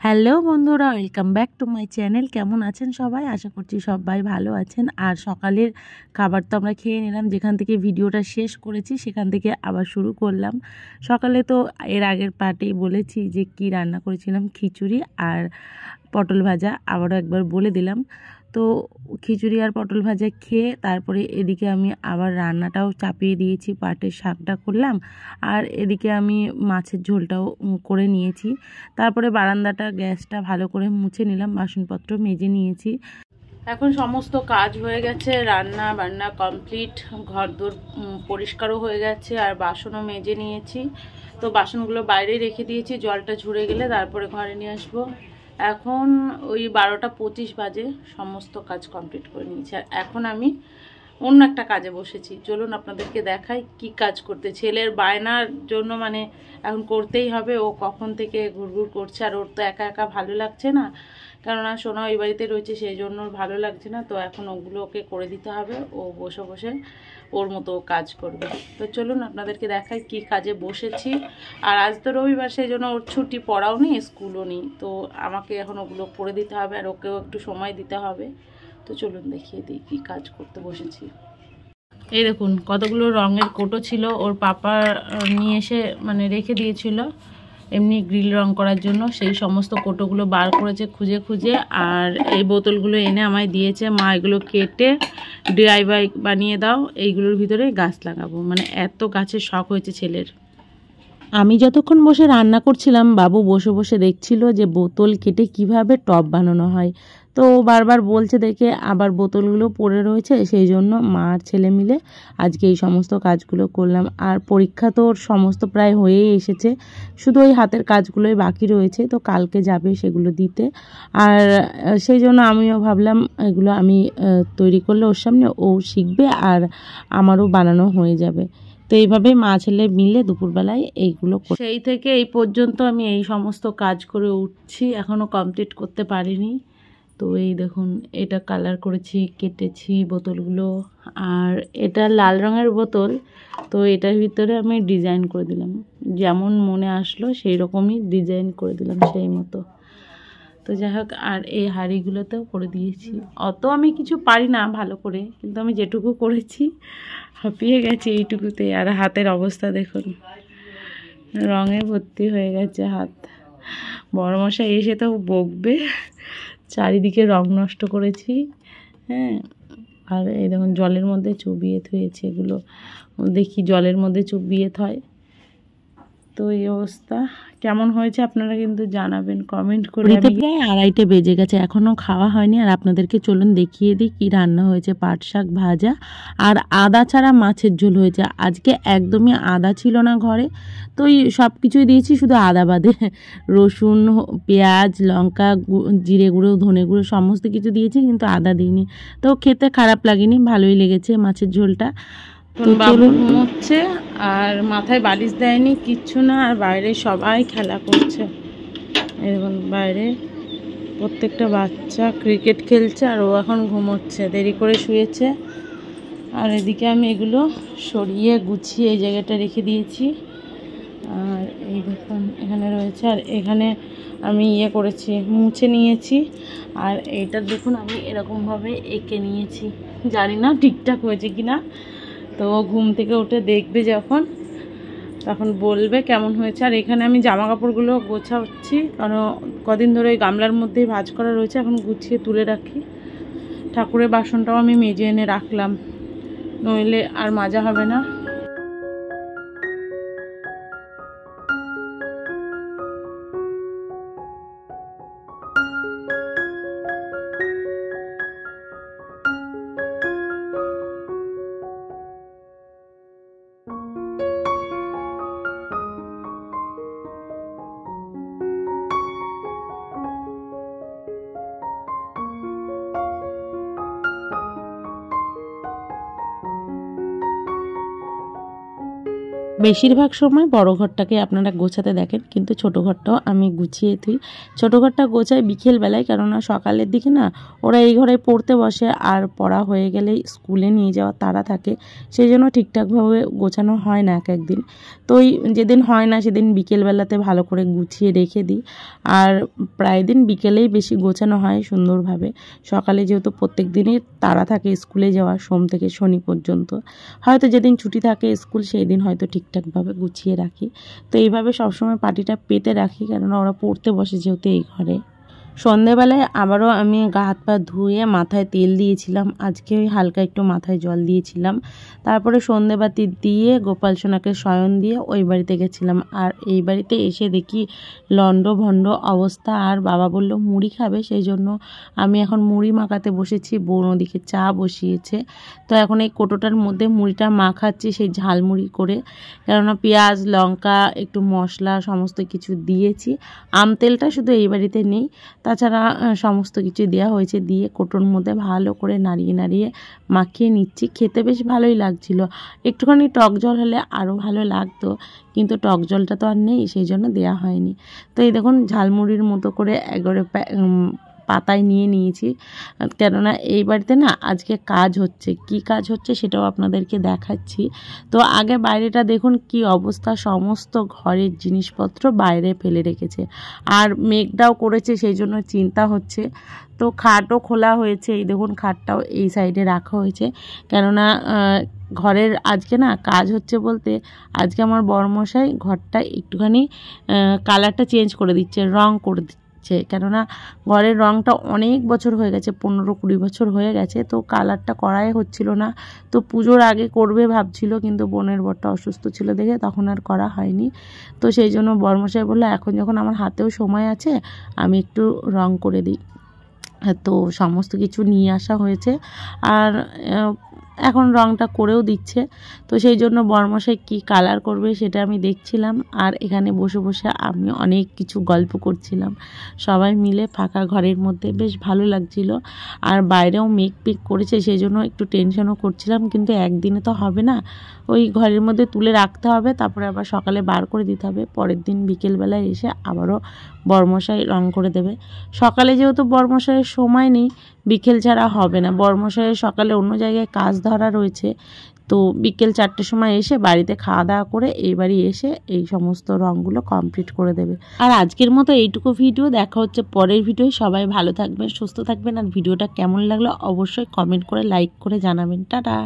Hello বন্ধুরা, welcome back to my channel. কেমন আছেন সবাই? আশা করছি সবাই ভালো আছেন। আর সকালের খাবার তো আমরা খেয়ে নিলাম। যেখান থেকে ভিডিওটা শেষ করেছি সেখান থেকে আবার শুরু করলাম। সকালে তো এর আগের পার্টেই বলেছি যে কি রান্না করেছিলাম, খিচুড়ি আর পটল ভাজা। আবারও একবার বলে দিলাম। তো খিচুড়ি আর পটল ভাজা খেয়ে তারপরে এদিকে আমি আবার রান্নাটাও চাপিয়ে দিয়েছি, পাটের শাকটা করলাম আর এদিকে আমি মাছের ঝোলটাও করে নিয়েছি। তারপরে বারান্দাটা গ্যাসটা ভালো করে মুছে নিলাম, বাসনপত্র মেজে নিয়েছি। এখন সমস্ত কাজ হয়ে গেছে, রান্না বান্না কমপ্লিট, ঘরদোর পরিষ্কারও হয়ে গেছে আর বাসনও মেজে নিয়েছি। তো বাসনগুলো বাইরে রেখে দিয়েছি, জলটা ঝরে গেলে তারপরে ঘরে নিয়ে আসবো। এখন ওই 12:25 বাজে, সমস্ত কাজ কমপ্লিট করে নিয়েছি। আর এখন আমি অন্য একটা কাজে বসেছি। চলুন আপনাদেরকে দেখাই কি কাজ করতে। ছেলের বায়নার জন্য মানে এখন করতেই হবে, ও কখন থেকে ঘুরঘুর করছে আর ওর তো একা একা ভালো লাগছে না, কেননা সোনা ওই বাড়িতে রয়েছে, সেই জন্য ওর ভালো লাগছে না। তো এখন ওগুলো ওকে করে দিতে হবে, ও বসে বসে ওর মতো কাজ করবে। তো চলুন আপনাদেরকে দেখাই কি কাজে বসেছি। আর আজ তো রবিবার, সেই জন্য ওর ছুটি, পড়াও নেই স্কুলও নেই, তো আমাকে এখন ওগুলো করে দিতে হবে আর ওকেও একটু সময় দিতে হবে। তো চলুন দেখিয়ে দিই কী কাজ করতে বসেছি। এই দেখুন কতগুলো রঙের কোটো ছিল, ওর পাপা নিয়ে এসে মানে রেখে দিয়েছিল এমনি গ্রিল রং করার জন্য। সেই সমস্ত কোটোগুলো বার করেছে খুঁজে খুঁজে, আর এই বোতলগুলো এনে আমায় দিয়েছে। মা এগুলো কেটে ডিআইওয়াই বানিয়ে দাও, এইগুলোর ভিতরে গাছ লাগাবো। মানে এত গাছের শখ হয়েছে ছেলের। আমি যতক্ষণ বসে রান্না করছিলাম, বাবু বসে বসে দেখছিল যে বোতল কেটে কিভাবে টব বানানো হয়। তো বারবার বলছে দেখে আবার বোতলগুলো পড়ে রয়েছে, সেই জন্য মা আর ছেলে মিলে আজকে এই সমস্ত কাজগুলো করলাম। আর পরীক্ষা তো ওর সমস্ত প্রায় হয়েই এসেছে, শুধু ওই হাতের কাজগুলোই বাকি রয়েছে, তো কালকে যাবে সেগুলো দিতে। আর সেই জন্য আমিও ভাবলাম এগুলো আমি তৈরি করলে ওর সামনে ও শিখবে আর আমারও বানানো হয়ে যাবে। তো এইভাবেই মা ছেলে মিলে দুপুরবেলায় এইগুলো, সেই থেকে এই পর্যন্ত আমি এই সমস্ত কাজ করে উঠছি, এখনও কমপ্লিট করতে পারিনি। তো এই দেখুন এটা কালার করেছি, কেটেছি বোতলগুলো। আর এটা লাল রঙের বোতল, তো এটার ভিতরে আমি ডিজাইন করে দিলাম, যেমন মনে আসলো সেই রকমই ডিজাইন করে দিলাম সেই মতো। তো যাই হোক, আর এই হাঁড়িগুলোতেও করে দিয়েছি। অত আমি কিছু পারি না ভালো করে, কিন্তু আমি যেটুকু করেছি হাঁপিয়ে গেছি এইটুকুতে। আর হাতের অবস্থা দেখুন, রঙে ভর্তি হয়ে গেছে হাত। বড়মশাই এসে তো বকবে, চারিদিকে রং নষ্ট করেছি। হ্যাঁ, আর এই দেখুন জলের মধ্যে চুবিয়ে থুয়েছে এগুলো, দেখি জলের মধ্যে চুবিয়ে থয়। তো এই অবস্থা, কেমন হয়েছে আপনারা কিন্তু জানাবেন কমেন্ট করে। প্রায় 2:30 বেজে গেছে, এখনও খাওয়া হয়নি। আর আপনাদেরকে চলুন দেখিয়ে দিই কী রান্না হয়েছে। পাট শাক ভাজা আর আদা ছাড়া মাছের ঝোল হয়েছে। আজকে একদমই আদা ছিল না ঘরে, তো সব কিছুই দিয়েছি শুধু আদা বাদে। রসুন, পেঁয়াজ, লঙ্কা, জিরে গুঁড়ো, ধনে গুঁড়ো সমস্ত কিছু দিয়েছি, কিন্তু আদা দিইনি। তো খেতে খারাপ লাগেনি, ভালোই লেগেছে মাছের ঝোলটা। তো বাবু ঘুমোচ্ছে আর মাথায় বালিশ দেয়নি, কিচ্ছু না। আর বাইরে সবাই খেলা করছে, এরকম বাইরে প্রত্যেকটা বাচ্চা ক্রিকেট খেলছে আর ও এখন ঘুমোচ্ছে, দেরি করে শুয়েছে। আর এদিকে আমি এগুলো সরিয়ে গুছিয়ে এই জায়গাটা রেখে দিয়েছি। আর এই দেখুন এখানে রয়েছে, আর এখানে আমি করেছি, মুছে নিয়েছি। আর এইটা দেখুন আমি এরকমভাবে এঁকে নিয়েছি, জানি না ঠিকঠাক হয়েছে কি না। তো ঘুম থেকে উঠে দেখবে যখন, তখন বলবে কেমন হয়েছে। আর এখানে আমি জামা কাপড়গুলো গোছাচ্ছি, কারণ কদিন ধরে ওই গামলার মধ্যেই ভাঁজ করা রয়েছে, এখন গুছিয়ে তুলে রাখি। ঠাকুরের বাসনটাও আমি মেজে এনে রাখলাম, নইলে আর মাজা হবে না। বেশিরভাগ সময় বড় ঘরটাকে আপনারা গোছাতে দেখেন, কিন্তু ছোট ঘরটাও আমি গুছিয়ে থুই। ছোট ঘরটা গোছাই বিকেলবেলায়, কেননা সকালের দিকে না ওরা এই ঘরে পড়তে বসে, আর পড়া হয়ে গেলেই স্কুলে নিয়ে যাওয়ার তাড়া থাকে, সেই জন্য ঠিকঠাকভাবে গোছানো হয় না এক একদিন। তো ওই যেদিন হয় না সেদিন বিকেলবেলাতে ভালো করে গুছিয়ে রেখে দিই। আর প্রায় দিন বিকেলেই বেশি গোছানো হয় সুন্দরভাবে। সকালে যেহেতু প্রত্যেক দিনই তাড়া থাকে স্কুলে যাওয়া, সোম থেকে শনি পর্যন্ত, হয়তো যেদিন ছুটি থাকে স্কুল সেই দিন হয়তো ঠিকঠাকভাবে গুছিয়ে রাখি। তো এইভাবে সবসময় পাটিটা পেতে রাখি, কেননা ওরা পড়তে বসে যেহেতু এই ঘরে। সন্ধেবেলায় আবারও আমি গা হাত পা ধুয়ে মাথায় তেল দিয়েছিলাম, আজকে ওই হালকা একটু মাথায় জল দিয়েছিলাম। তারপরে সন্ধেবাতি দিয়ে গোপাল সোনাকে শয়ন দিয়ে ওই বাড়িতে গেছিলাম। আর এই বাড়িতে এসে দেখি লণ্ডভণ্ড অবস্থা। আর বাবা বলল মুড়ি খাবে, সেই জন্য আমি এখন মুড়ি মাখাতে বসেছি। বোন ওদিকে চা বসিয়েছে, তো এখন এই কোটোটার মধ্যে মুড়িটা মাখাচ্ছি, সেই ঝালমুড়ি করে, কেননা পেঁয়াজ লঙ্কা একটু মশলা সমস্ত কিছু দিয়েছি। আম তেলটা শুধু এই বাড়িতে নেই, তাছাড়া সমস্ত কিছু দেওয়া হয়েছে। দিয়ে কোটোর মধ্যে ভালো করে নাড়িয়ে নাড়িয়ে মাখিয়ে নিচ্ছি। খেতে বেশ ভালোই লাগছিল। একটুখানি টক জল হলে আরও ভালো লাগতো, কিন্তু টক জলটা তো আর নেই, সেই জন্য দেওয়া হয়নি। তো এই দেখুন ঝালমুড়ির মতো করে একবারে পাতায় নিয়ে নিয়েছি, কেননা এই বাড়িতে না আজকে কাজ হচ্ছে। কি কাজ হচ্ছে সেটাও আপনাদেরকে দেখাচ্ছি। তো আগে বাইরেটা দেখুন কি অবস্থা, সমস্ত ঘরের জিনিসপত্র বাইরে ফেলে রেখেছে। আর মেঘটাও করেছে, সেই জন্য চিন্তা হচ্ছে। তো খাটও খোলা হয়েছে, এই দেখুন খাটটাও এই সাইডে রাখা হয়েছে, কেননা ঘরের আজকে না কাজ হচ্ছে বলতে, আজকে আমার বরমশাই ঘরটা একটুখানি কালারটা চেঞ্জ করে দিচ্ছে, রং করে দিচ্ছে। কেননা ঘরের রংটা অনেক বছর হয়ে গেছে, 15-20 বছর হয়ে গেছে, তো কালারটা করাই হচ্ছিল না। তো পুজোর আগে করবে ভাবছিল, কিন্তু বোনের বরটা অসুস্থ ছিল দেখে তখন আর করা হয়নি। তো সেই জন্য বরমশাই বললো এখন যখন আমার হাতেও সময় আছে আমি একটু রং করে দিই। তো সমস্ত কিছু নিয়ে আসা হয়েছে, আর এখন রংটা করেও দিচ্ছে। তো সেই জন্য বরমশাই কি কালার করবে সেটা আমি দেখছিলাম, আর এখানে বসে বসে আমি অনেক কিছু গল্প করছিলাম সবাই মিলে ফাঁকা ঘরের মধ্যে, বেশ ভালো লাগছিল। আর বাইরেও মেঘ পেক করেছে, সেই জন্য একটু টেনশনও করছিলাম, কিন্তু একদিনে তো হবে না, ওই ঘরের মধ্যে তুলে রাখতে হবে, তারপরে আবার সকালে বার করে দিতে হবে। পরের দিন বিকেলবেলায় এসে আবারও বরমশাই রং করে দেবে। সকালে যেহেতু বরমশাইয়ের সময় নেই, বিকেল ছাড়া হবে না। বরমশাইয়ের সকালে অন্য জায়গায় কাজ ধরা রয়েছে, তো বিকেল 4টের সময় এসে বাড়িতে খাওয়া দাওয়া করে এই বাড়ি এসে এই সমস্ত রঙগুলো কমপ্লিট করে দেবে। আর আজকের মতো এইটুকু ভিডিও, দেখা হচ্ছে পরের ভিডিও। সবাই ভালো থাকবেন, সুস্থ থাকবেন, আর ভিডিওটা কেমন লাগলো অবশ্যই কমেন্ট করে লাইক করে জানাবেন। টাটা।